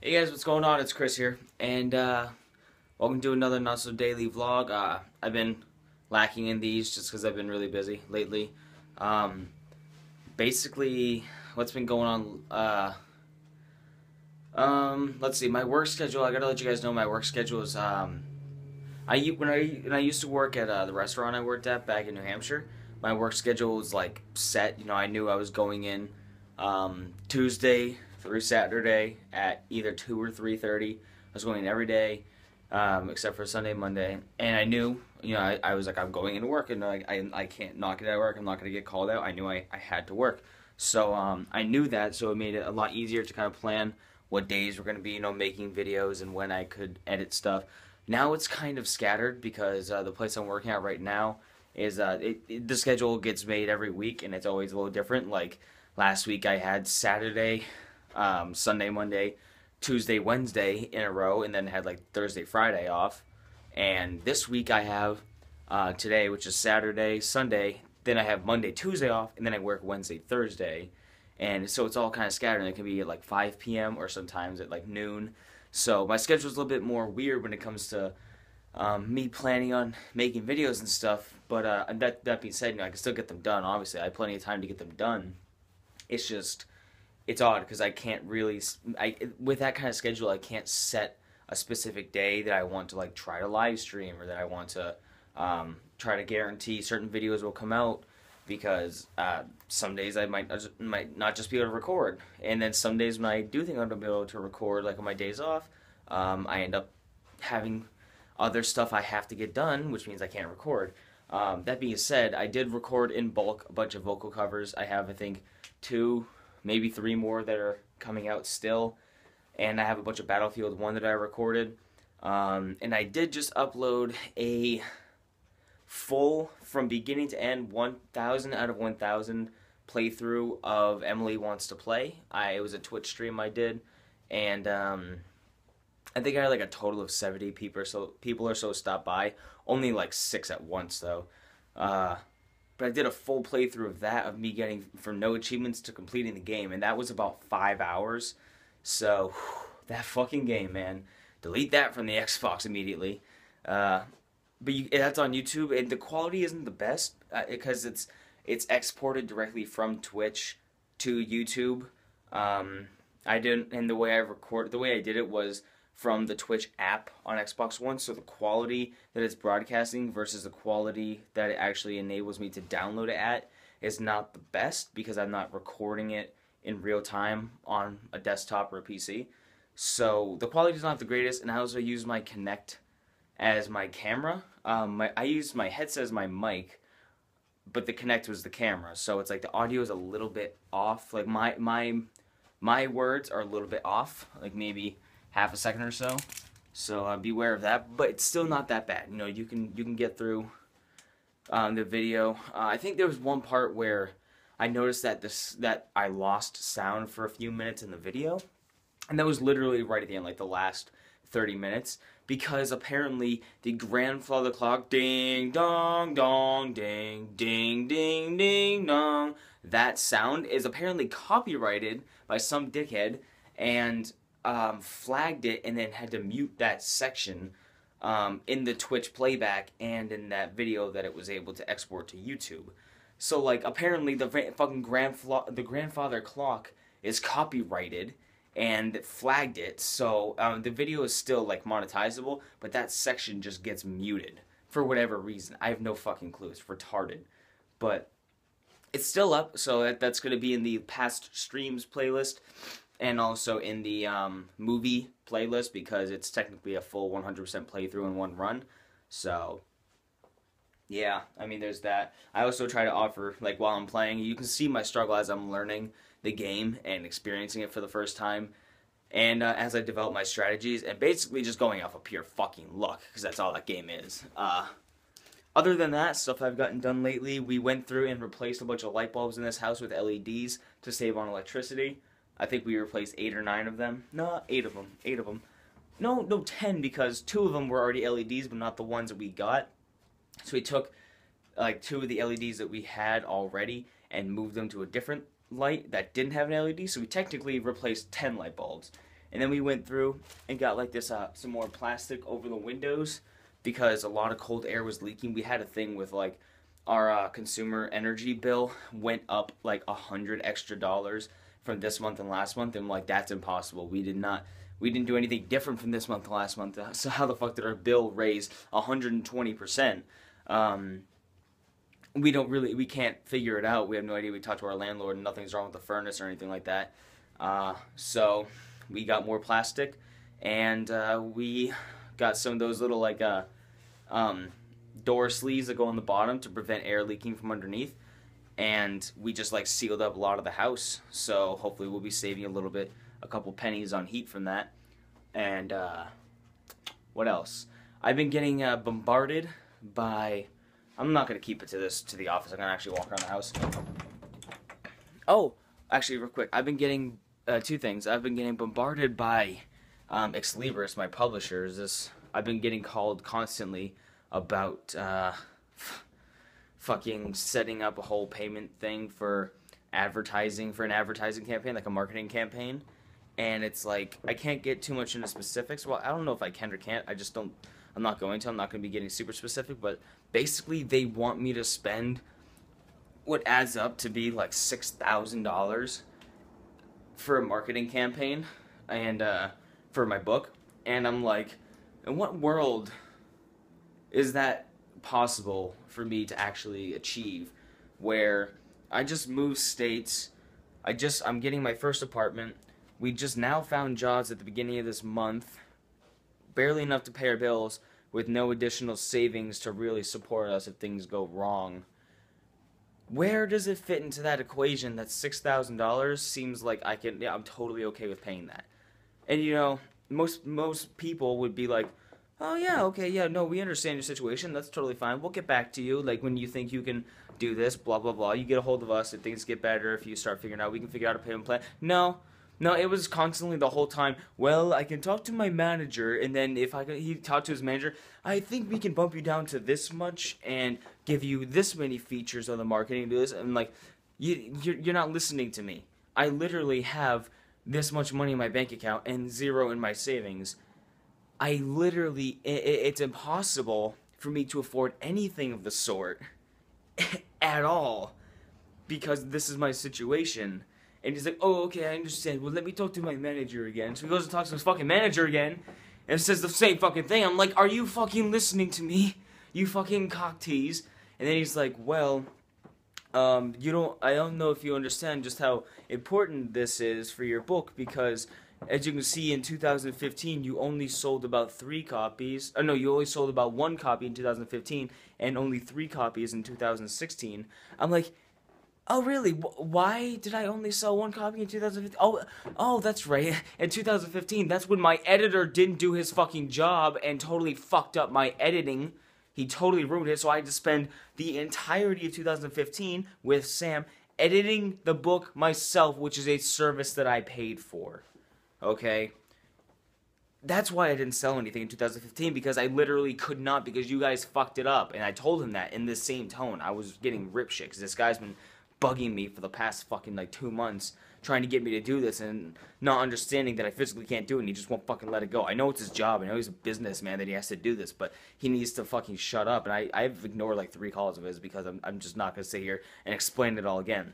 Hey guys, what's going on? It's Chris here, and welcome to another Not So Daily vlog. I've been lacking in these just because I've been really busy lately. Um, Basically, what's been going on? Let's see. My work schedule. I gotta let you guys know my work schedule is. When I used to work at the restaurant I worked at back in New Hampshire, my work schedule was like set. You know, I knew I was going in Tuesday through Saturday at either 2 or 3:30. I was going in every day, except for Sunday, Monday, and I knew, I was like, I'm going into work, and I can't not get out of work. I'm not going to get called out. I knew I had to work, so I knew that, so it made it a lot easier to kind of plan what days were going to be, making videos and when I could edit stuff. Now it's kind of scattered because the place I'm working at right now is the schedule gets made every week, and it's always a little different. Like last week I had Saturday, Sunday, Monday, Tuesday, Wednesday in a row, and then had like Thursday, Friday off. And this week I have today, which is Saturday, Sunday, then I have Monday, Tuesday off, and then I work Wednesday, Thursday. And so it's all kind of scattered, and it can be at like 5 p.m. or sometimes at like noon. So my schedule is a little bit more weird when it comes to me planning on making videos and stuff. But that being said, I can still get them done. Obviously, I have plenty of time to get them done. It's just, it's odd because I can't really, with that kind of schedule, I can't set a specific day that I want to like try to live stream, or that I want to try to guarantee certain videos will come out, because some days I might not just be able to record, and then some days when I do think I'm going to be able to record, like on my days off, I end up having other stuff I have to get done, which means I can't record. That being said, I did record in bulk a bunch of vocal covers. I have, I think, 2, maybe 3 more that are coming out still, and I have a bunch of Battlefield 1 that I recorded, and I did just upload a full, from beginning to end, 1,000 out of 1,000 playthrough of Emily Wants to Play. It was a Twitch stream I did, and I think I had like a total of 70 people or so stop by. Only like 6 at once though. But I did a full playthrough of that, of me getting from no achievements to completing the game, and that was about 5 hours. So that fucking game, man. Delete that from the Xbox immediately. But that's on YouTube, and the quality isn't the best because it's exported directly from Twitch to YouTube. I didn't, and the way I did it was from the Twitch app on Xbox One, so the quality that it's broadcasting versus the quality that it actually enables me to download it at is not the best, because I'm not recording it in real time on a desktop or a PC. So the quality is not the greatest, and I also use my Kinect as my camera. I used my headset as my mic, but the Kinect was the camera, so it's like the audio is a little bit off. Like my words are a little bit off, like maybe half a second or so. So beware of that, but it's still not that bad. You can get through the video. I think there was one part where I noticed that I lost sound for a few minutes in the video, and that was literally right at the end, like the last 30 minutes, because apparently the grandfather clock, ding dong dong, ding ding ding ding dong, that sound is apparently copyrighted by some dickhead, and flagged it, and then had to mute that section in the Twitch playback and in that video that it was able to export to YouTube. So like apparently the fucking grandfather clock is copyrighted and flagged it, so the video is still like monetizable, but that section just gets muted for whatever reason. I have no fucking clue. It's retarded, but it's still up, so that's going to be in the past streams playlist, and also in the movie playlist, because it's technically a full 100% playthrough in one run. So yeah, I mean, there's that. I also try to offer, like, while I'm playing, you can see my struggle as I'm learning the game and experiencing it for the first time, and as I develop my strategies, and basically just going off of pure fucking luck, because that's all that game is. Other than that, stuff I've gotten done lately, we went through and replaced a bunch of light bulbs in this house with LEDs to save on electricity. I think we replaced 8 or 9 of them. No, 8 of them. 8 of them. No, 10, because 2 of them were already LEDs, but not the ones that we got. So we took like 2 of the LEDs that we had already and moved them to a different light that didn't have an LED. So we technically replaced 10 light bulbs. And then we went through and got like this some more plastic over the windows because a lot of cold air was leaking. We had a thing with like our consumer energy bill went up like $100 extra from this month and last month, and like that's impossible. We didn't do anything different from this month to last month. So how the fuck did our bill raise 120%? We can't figure it out. We have no idea. We talked to our landlord and nothing's wrong with the furnace or anything like that. So we got more plastic, and we got some of those little like door sleeves that go on the bottom to prevent air leaking from underneath. And we just like sealed up a lot of the house. So hopefully we'll be saving a couple pennies on heat from that. And what else? I've been getting bombarded by. I'm not gonna keep it to the office. I'm gonna actually walk around the house. Oh, actually, real quick, I've been getting two things. I've been getting bombarded by Ex Libris, my publishers. I've been getting called constantly about fucking setting up a whole payment thing for an advertising campaign, like a marketing campaign. And it's like, I can't get too much into specifics. Well, I don't know if I can or can't. I'm not going to be getting super specific, but basically they want me to spend what adds up to be like $6,000 for a marketing campaign and for my book. And I'm like, in what world is that possible for me to actually achieve, where I just moved states, I'm getting my first apartment, we just now found jobs at the beginning of this month, barely enough to pay our bills, with no additional savings to really support us if things go wrong. Where does it fit into that equation that $6,000 seems like I'm totally okay with paying that? And you know, most people would be like, oh yeah, okay, yeah, no, we understand your situation, that's totally fine, we'll get back to you, like when you think you can do this, blah blah blah, you get a hold of us if things get better, if you start figuring out, we can figure out a payment plan. No, it was constantly the whole time, well, I can talk to my manager, and then he talked to his manager, I think we can bump you down to this much, and give you this many features on the marketing, do this, and like, you're not listening to me. I literally have this much money in my bank account, and zero in my savings. It's impossible for me to afford anything of the sort at all, because this is my situation. And he's like, oh, okay, I understand. Well, let me talk to my manager again. So he goes and talks to his fucking manager again, and says the same fucking thing. I'm like, are you fucking listening to me? You fucking cock tease. And then he's like, well, I don't know if you understand just how important this is for your book, because as you can see, in 2015, you only sold about 3 copies. You only sold about 1 copy in 2015, and only 3 copies in 2016. I'm like, oh, really? Why did I only sell 1 copy in 2015? Oh, that's right. In 2015, that's when my editor didn't do his fucking job and totally fucked up my editing. He totally ruined it, so I had to spend the entirety of 2015 with Sam editing the book myself, which is a service that I paid for. Okay? That's why I didn't sell anything in 2015, because I literally could not, because you guys fucked it up. And I told him that in the same tone. I was getting rip shit, because this guy's been bugging me for the past fucking like 2 months, trying to get me to do this, and not understanding that I physically can't do it, and he just won't fucking let it go. I know it's his job, I know he's a businessman, that he has to do this, but he needs to fucking shut up. And I've ignored like 3 calls of his, because I'm just not going to sit here and explain it all again.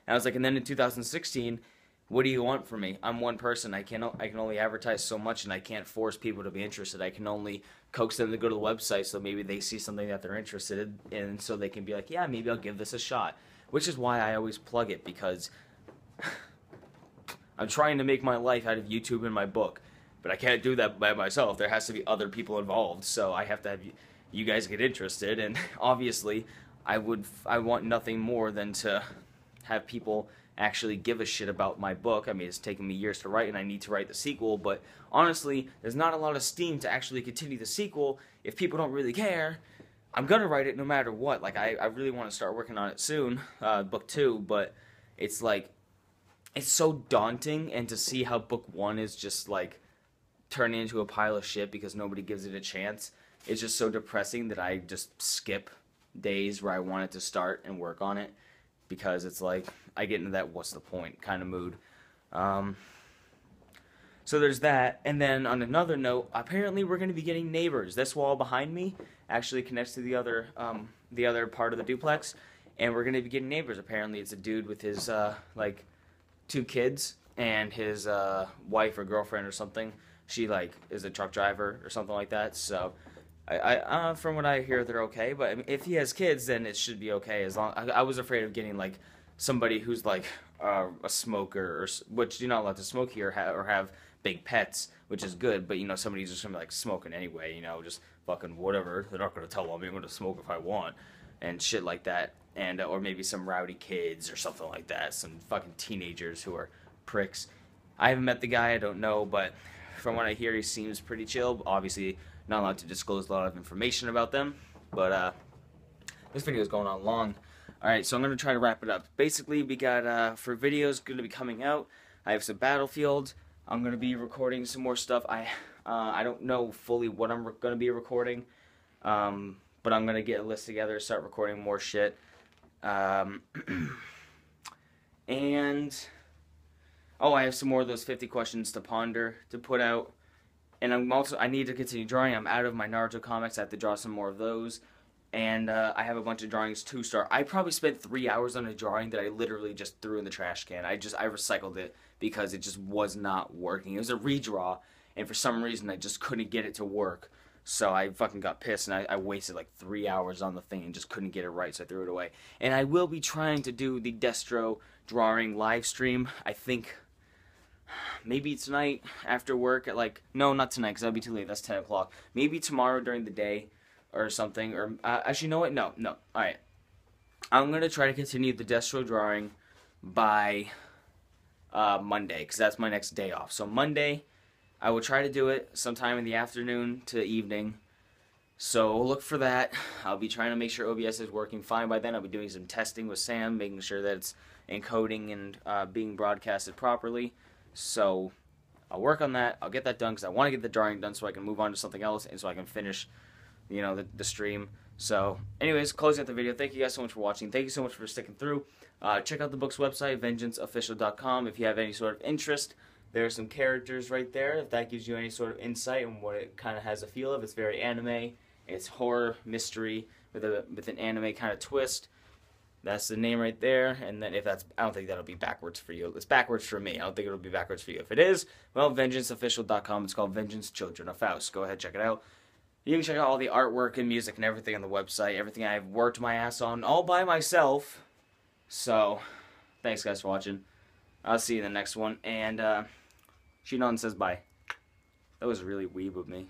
And I was like, and then in 2016, what do you want from me? I'm one person. I can only advertise so much, and I can't force people to be interested. I can only coax them to go to the website, so maybe they see something that they're interested in, and so they can be like, yeah, maybe I'll give this a shot. Which is why I always plug it, because I'm trying to make my life out of YouTube and my book, but I can't do that by myself. There has to be other people involved, so I have to have you guys get interested, and obviously I want nothing more than to have people actually give a shit about my book. I mean, it's taken me years to write, and I need to write the sequel, but honestly, there's not a lot of steam to actually continue the sequel if people don't really care. I'm gonna write it no matter what. Like, I really want to start working on it soon, book 2, but it's like, it's so daunting, and to see how book 1 is just like turning into a pile of shit because nobody gives it a chance, it's just so depressing that I just skip days where I wanted to start and work on it, because it's like, I get into that what's the point kind of mood. So there's that. And then on another note, apparently we're going to be getting neighbors. This wall behind me actually connects to the other part of the duplex, and we're going to be getting neighbors. Apparently it's a dude with his like 2 kids and his wife or girlfriend or something. She like is a truck driver or something like that. So from what I hear, they're okay. But I mean, if he has kids, then it should be okay. As long I was afraid of getting like somebody who's like a smoker, or which you're not allowed to smoke here, or have big pets, which is good. But you know, somebody's just gonna be like smoking anyway. You know, just fucking whatever. They're not gonna tell me I'm gonna smoke if I want, and shit like that. And or maybe some rowdy kids or something like that. Some fucking teenagers who are pricks. I haven't met the guy. I don't know, but from what I hear, he seems pretty chill. Obviously, not allowed to disclose a lot of information about them. But this video is going on long. Alright, so I'm going to try to wrap it up. Basically, we got, for videos going to be coming out, I have some Battlefield. I'm going to be recording some more stuff. I don't know fully what I'm going to be recording, but I'm going to get a list together, start recording more shit. And, oh, I have some more of those 50 questions to ponder to put out. And I need to continue drawing. I'm out of my Naruto comics. I have to draw some more of those. And I have a bunch of drawings to start. I probably spent 3 hours on a drawing that I literally just threw in the trash can. I recycled it because it just was not working. It was a redraw, and for some reason I just couldn't get it to work. So I fucking got pissed, and I wasted like 3 hours on the thing and just couldn't get it right, so I threw it away. And I will be trying to do the Destro drawing live stream, I think maybe tonight after work at like, no, not tonight because that'll be too late, that's 10 o'clock. Maybe tomorrow during the day or something, or actually, you know what? No. Alright. I'm going to try to continue the Destro drawing by Monday, because that's my next day off. So Monday, I will try to do it sometime in the afternoon to evening. So look for that. I'll be trying to make sure OBS is working fine by then. I'll be doing some testing with Sam, making sure that it's encoding and being broadcasted properly. So I'll work on that. I'll get that done because I want to get the drawing done so I can move on to something else and so I can finish, you know, the stream. So anyways, closing out the video, thank you guys so much for watching. Thank you so much for sticking through. Check out the book's website, vengeanceofficial.com, if you have any sort of interest. There are some characters right there, if that gives you any sort of insight on what it kind of has a feel of. It's very anime. It's horror, mystery, with an anime kind of twist. That's the name right there. And then if that's, I don't think that'll be backwards for you. It's backwards for me. I don't think it'll be backwards for you. If it is, well, vengeanceofficial.com. It's called Vengeance Children of Faust. Go ahead, check it out. You can check out all the artwork and music and everything on the website. Everything I've worked my ass on all by myself. So, thanks guys for watching. I'll see you in the next one. And, Shinon says bye. That was really weeb of me.